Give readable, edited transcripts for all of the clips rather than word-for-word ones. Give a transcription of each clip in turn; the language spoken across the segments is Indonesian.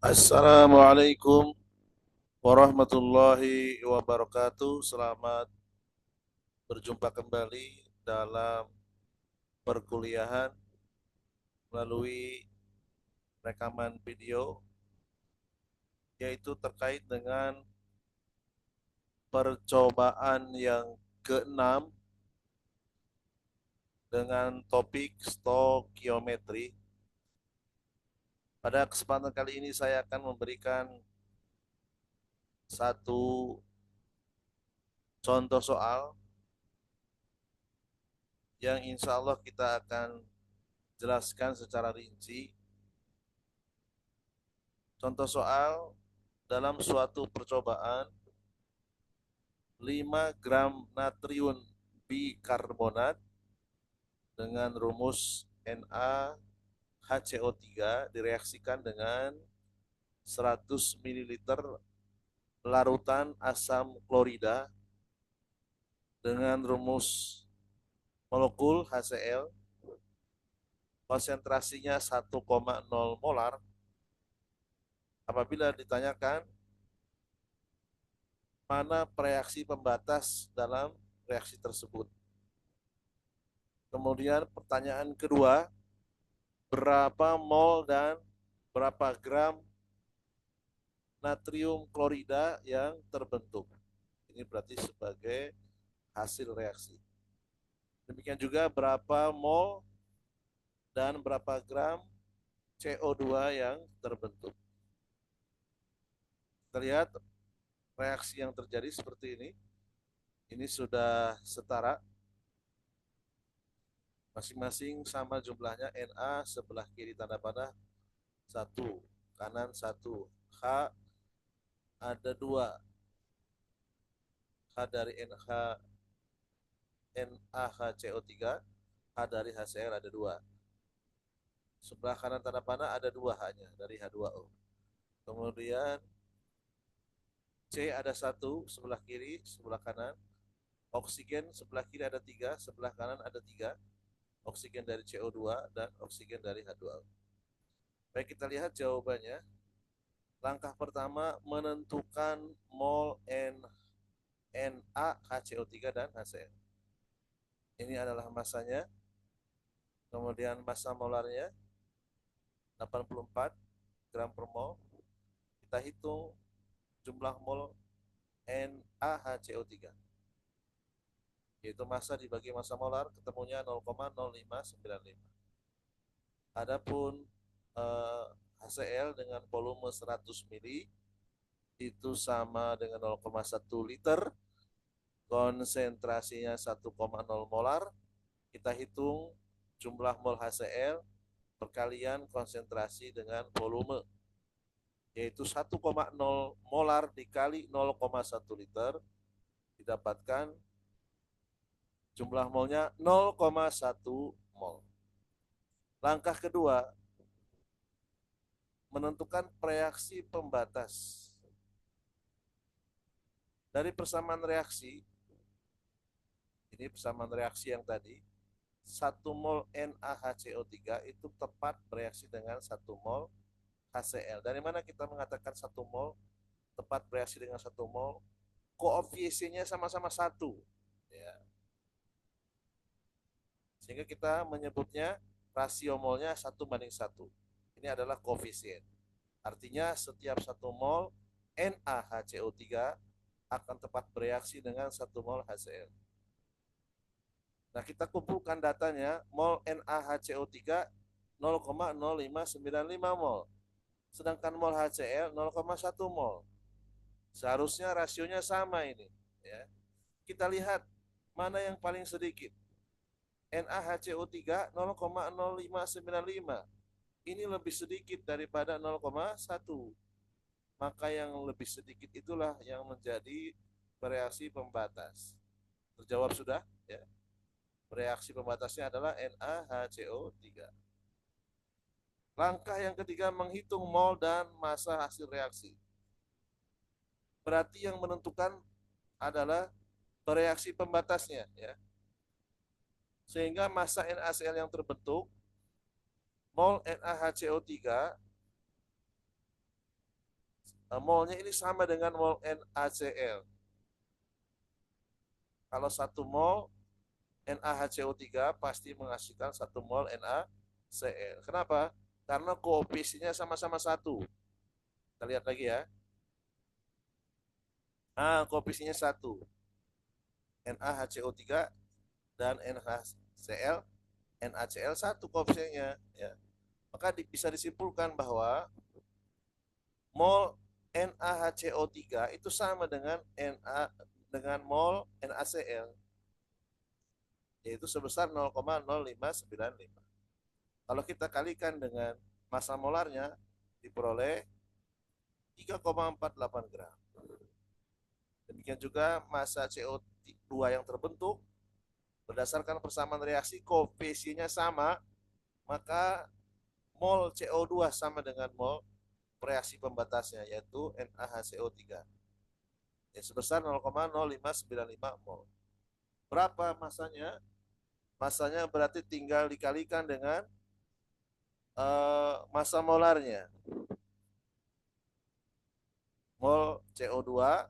Assalamualaikum warahmatullahi wabarakatuh. Selamat berjumpa kembali dalam perkuliahan melalui rekaman video, yaitu terkait dengan percobaan yang keenam dengan topik stokiometri. Pada kesempatan kali ini saya akan memberikan satu contoh soal yang insya Allah kita akan jelaskan secara rinci. Contoh soal: dalam suatu percobaan 5 gram natrium bikarbonat dengan rumus NaHCO3 direaksikan dengan 100 ml larutan asam klorida dengan rumus molekul HCl, konsentrasinya 1,0 molar. Apabila ditanyakan mana reaksi pembatas dalam reaksi tersebut. Kemudian pertanyaan kedua, berapa mol dan berapa gram natrium klorida yang terbentuk? Ini berarti sebagai hasil reaksi. Demikian juga berapa mol dan berapa gram CO2 yang terbentuk. Kita lihat reaksi yang terjadi seperti ini. Ini sudah setara. Masing-masing sama jumlahnya. Na sebelah kiri tanda panah 1, kanan 1. H ada 2. H dari NaHCO3, H dari HCl ada 2. Sebelah kanan tanda panah ada 2 hanya dari H2O. Kemudian C ada 1 sebelah kiri, sebelah kanan. Oksigen sebelah kiri ada 3, sebelah kanan ada 3. Oksigen dari CO2 dan oksigen dari H2O. Baik, kita lihat jawabannya. Langkah pertama, menentukan mol NaHCO3 dan HCl. Ini adalah masanya. Kemudian massa molarnya 84 gram per mol. Kita hitung jumlah mol NaHCO3, yaitu massa dibagi massa molar, ketemunya 0,0595. Adapun HCl dengan volume 100 mili itu sama dengan 0,1 liter, konsentrasinya 1,0 molar. Kita hitung jumlah mol HCl perkalian konsentrasi dengan volume, yaitu 1,0 molar dikali 0,1 liter, didapatkan jumlah molnya 0,1 mol. Langkah kedua, menentukan reaksi pembatas. Dari persamaan reaksi, ini persamaan reaksi yang tadi, 1 mol NaHCO3 itu tepat bereaksi dengan 1 mol HCl. Dari mana kita mengatakan 1 mol tepat bereaksi dengan 1 mol? Koefisiennya sama-sama 1. Ya. Sehingga kita menyebutnya rasio molnya 1:1. Ini adalah koefisien. Artinya setiap 1 mol NaHCO3 akan tepat bereaksi dengan 1 mol HCl. Nah, kita kumpulkan datanya. Mol NaHCO3 0,0595 mol. Sedangkan mol HCl 0,1 mol. Seharusnya rasionya sama ini. Ya. Kita lihat mana yang paling sedikit. NaHCO3 0,0595. Ini lebih sedikit daripada 0,1. Maka yang lebih sedikit itulah yang menjadi reaksi pembatas. Terjawab sudah? Ya. Reaksi pembatasnya adalah NaHCO3. Langkah yang ketiga, menghitung mol dan massa hasil reaksi. Berarti yang menentukan adalah reaksi pembatasnya, ya. Sehingga massa NaCl yang terbentuk, mol NaHCO3 molnya ini sama dengan mol NaCl. Kalau 1 mol NaHCO3 pasti menghasilkan 1 mol NaCl. Kenapa? Karena koefisiennya sama-sama 1. Kita lihat lagi ya. Koefisiennya 1. NaHCO3 dan NaCl 1 koefisiennya. Ya. Maka bisa disimpulkan bahwa mol NaHCO3 itu sama dengan mol NaCl, yaitu sebesar 0,0595. Kalau kita kalikan dengan massa molarnya, diperoleh 3,48 gram. Demikian juga massa CO2 yang terbentuk berdasarkan persamaan reaksi koefisiennya sama, maka mol CO2 sama dengan mol reaksi pembatasnya, yaitu NaHCO3, ya, sebesar 0,0595 mol. Berapa masanya? Masanya berarti tinggal dikalikan dengan massa molarnya. Mol CO2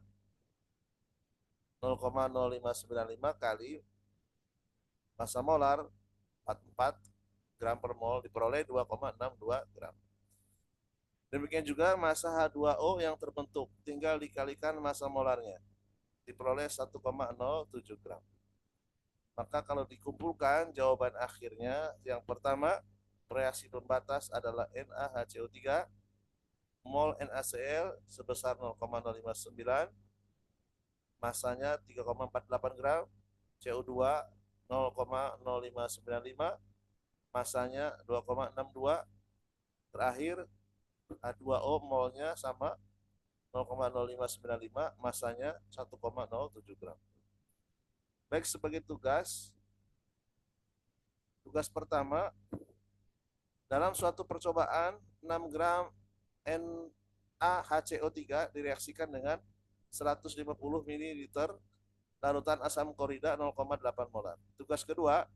0,0595 kali massa molar 44 gram per mol diperoleh 2,62 gram. Demikian juga massa H2O yang terbentuk, tinggal dikalikan massa molarnya, diperoleh 1,07 gram. Maka kalau dikumpulkan jawaban akhirnya yang pertama, reaksi pembatas adalah NaHCO3, mol NaCl sebesar 0,059, masanya 3,48 gram, CO2 0,0595, masanya 2,62, terakhir H2O molnya sama 0,0595, masanya 1,07 gram. Baik, sebagai tugas pertama, dalam suatu percobaan 6 gram NaHCO3 direaksikan dengan 150 ml larutan asam klorida 0,8 molar. Tugas kedua,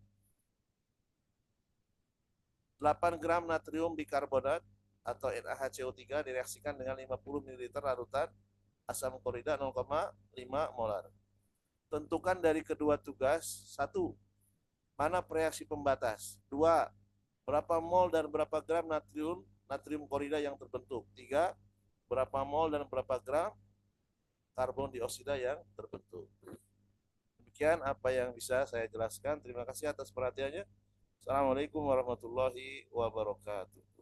8 gram natrium bikarbonat atau NaHCO3 direaksikan dengan 50 ml larutan asam klorida 0,5 molar. Tentukan dari kedua tugas: 1. Mana reaksi pembatas? 2. Berapa mol dan berapa gram natrium klorida yang terbentuk? 3. Berapa mol dan berapa gram karbon dioksida yang terbentuk? Demikian apa yang bisa saya jelaskan. Terima kasih atas perhatiannya. Assalamualaikum warahmatullahi wabarakatuh.